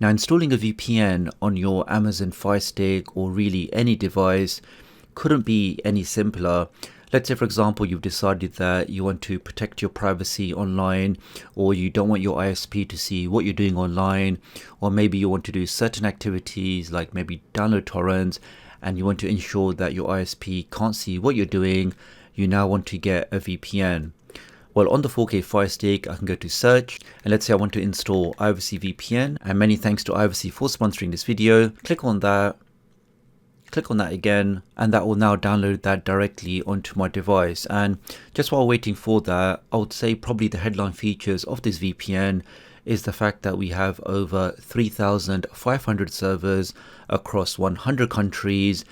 Now, installing a VPN on your Amazon Fire Stick or really any device couldn't be any simpler. Let's say, for example, you've decided that you want to protect your privacy online, or you don't want your ISP to see what you're doing online, or maybe you want to do certain activities like maybe download torrents, and you want to ensure that your ISP can't see what you're doing. You now want to get a VPN. Well, on the 4K Fire Stick, I can go to search, and let's say I want to install Privacy VPN, and many thanks to Privacy for sponsoring this video. Click on that again, and that will now download that directly onto my device. And just while waiting for that, I would say probably the headline features of this VPN is the fact that we have over 3,500 servers across 100 countries.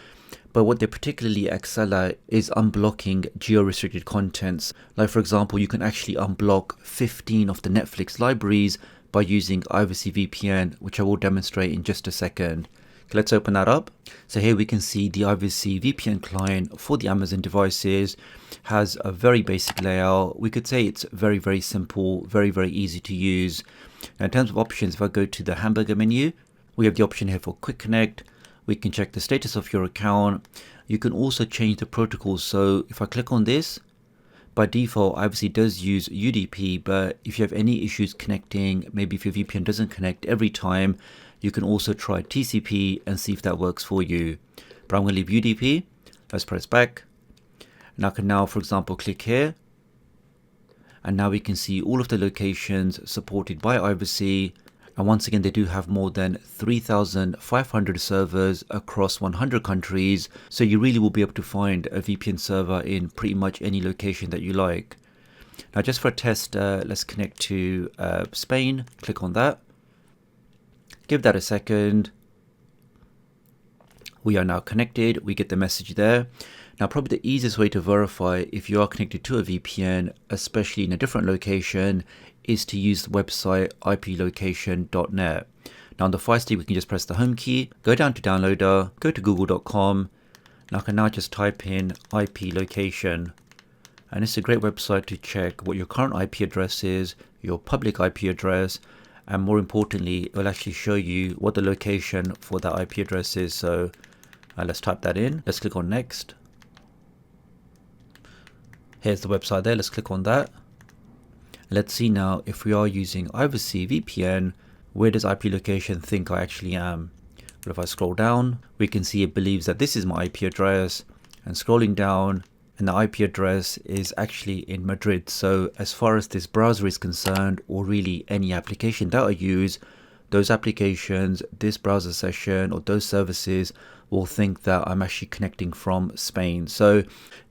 But what they particularly excel at is unblocking geo-restricted contents. Like, for example, you can actually unblock 15 of the Netflix libraries by using Privacy VPN, which I will demonstrate in just a second. Okay, let's open that up. So here we can see the Privacy VPN client for the Amazon devices has a very basic layout. We could say it's very, very simple, very, very easy to use. Now, in terms of options, if I go to the hamburger menu, we have the option here for Quick Connect. We can check the status of your account. You can also change the protocol. So if I click on this, by default, Privacy does use UDP, but if you have any issues connecting, maybe if your VPN doesn't connect every time, you can also try TCP and see if that works for you. But I'm going to leave UDP. Let's press back. And I can now, for example, click here. And now we can see all of the locations supported by Privacy. And once again, they do have more than 3,500 servers across 100 countries. So you really will be able to find a VPN server in pretty much any location that you like. Now, just for a test, let's connect to Spain. Click on that. Give that a second. We are now connected. We get the message there. Now, probably the easiest way to verify if you are connected to a VPN, especially in a different location, is to use the website iplocation.net. Now, on the Fire Stick, we can just press the home key, go down to downloader, go to google.com, and I can now just type in IP location. And it's a great website to check what your current IP address is, your public IP address, and more importantly, it will actually show you what the location for that IP address is. So let's type that in. Let's click on next. Here's the website there. Let's click on that. Let's see now if we are using Privacy VPN, where does IP location think I actually am? But if I scroll down, we can see it believes that this is my IP address, and scrolling down, and the IP address is actually in Madrid. So as far as this browser is concerned, or really any application that I use, those applications, this browser session, or those services will think that I'm actually connecting from Spain. So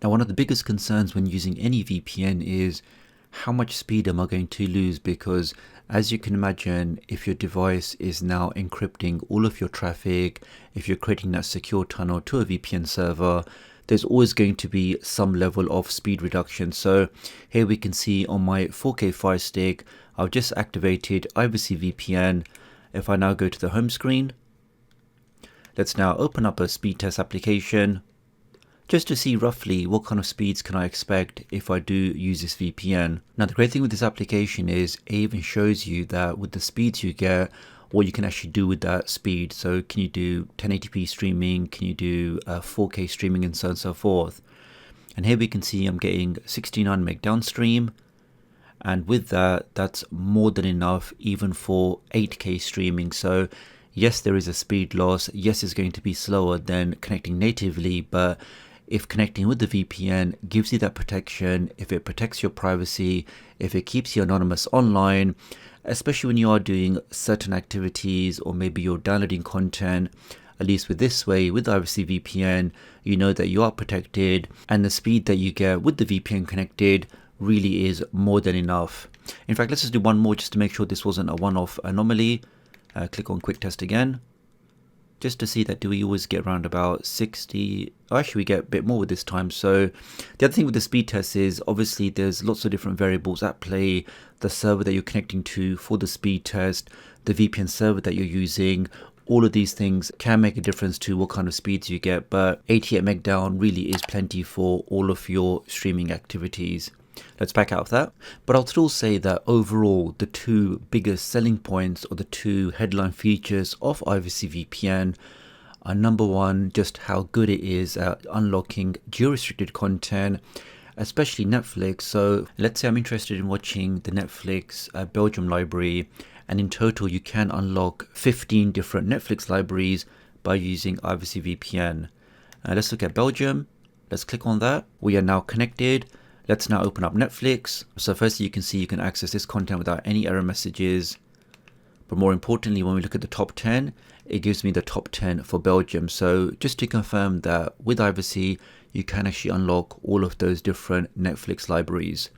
now one of the biggest concerns when using any VPN is how much speed am I going to lose? Because as you can imagine, if your device is now encrypting all of your traffic, if you're creating that secure tunnel to a VPN server, there's always going to be some level of speed reduction. So here we can see on my 4K Fire Stick, I've just activated Privacy VPN. If I now go to the home screen, let's now open up a speed test application just to see roughly what kind of speeds can I expect if I do use this VPN. Now, the great thing with this application is it even shows you that with the speeds you get, what you can actually do with that speed. So can you do 1080p streaming? Can you do 4K streaming, and so on and so forth? And here we can see I'm getting 69 meg downstream. And with that, that's more than enough even for 8K streaming. So yes, there is a speed loss. Yes, it's going to be slower than connecting natively, but if connecting with the VPN gives you that protection, if it protects your privacy, if it keeps you anonymous online, especially when you are doing certain activities or maybe you're downloading content, at least with this way, with Privacy VPN, you know that you are protected, and the speed that you get with the VPN connected really is more than enough. In fact, let's just do one more just to make sure this wasn't a one-off anomaly. Click on quick test again, just to see that do we always get around about 60. Actually, we get a bit more with this time. So the other thing with the speed test is obviously there's lots of different variables at play. The server that you're connecting to for the speed test, the VPN server that you're using, all of these things can make a difference to what kind of speeds you get, but 88 meg down really is plenty for all of your streaming activities. let's back out of that. But I'll still say that overall, the two biggest selling points or the two headline features of IVC VPN are number one, just how good it is at unlocking geo-restricted content, especially Netflix. So let's say I'm interested in watching the Netflix Belgium library, and in total you can unlock 15 different Netflix libraries by using IVC VPN. Let's look at Belgium. Let's click on that. We are now connected. Let's now open up Netflix. So firstly, you can see you can access this content without any error messages. But more importantly, when we look at the top 10, it gives me the top 10 for Belgium. So just to confirm that with IVC, you can actually unlock all of those different Netflix libraries.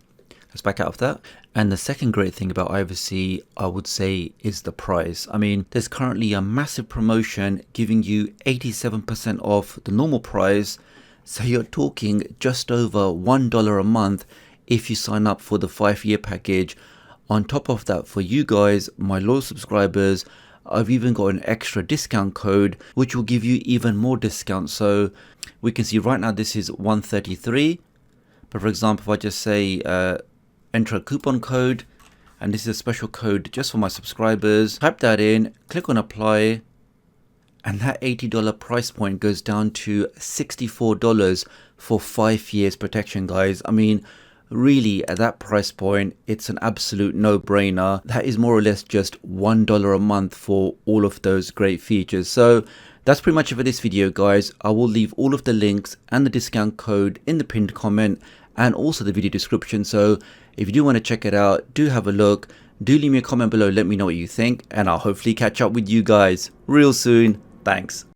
Let's back out of that. And the second great thing about IVC, I would say, is the price. I mean, there's currently a massive promotion giving you 87% off the normal price. So you're talking just over $1 a month if you sign up for the 5-year package. On top of that, for you guys, my loyal subscribers, I've even got an extra discount code which will give you even more discount. So we can see right now this is 133, but for example, if I just say enter a coupon code, and this is a special code just for my subscribers, type that in, click on apply, and that $80 price point goes down to $64 for 5 years protection, guys. I mean, really, at that price point, it's an absolute no-brainer. That is more or less just $1 a month for all of those great features. So that's pretty much it for this video, guys. I will leave all of the links and the discount code in the pinned comment and also the video description. So if you do want to check it out, do have a look. Do leave me a comment below, let me know what you think, and I'll hopefully catch up with you guys real soon. Thanks.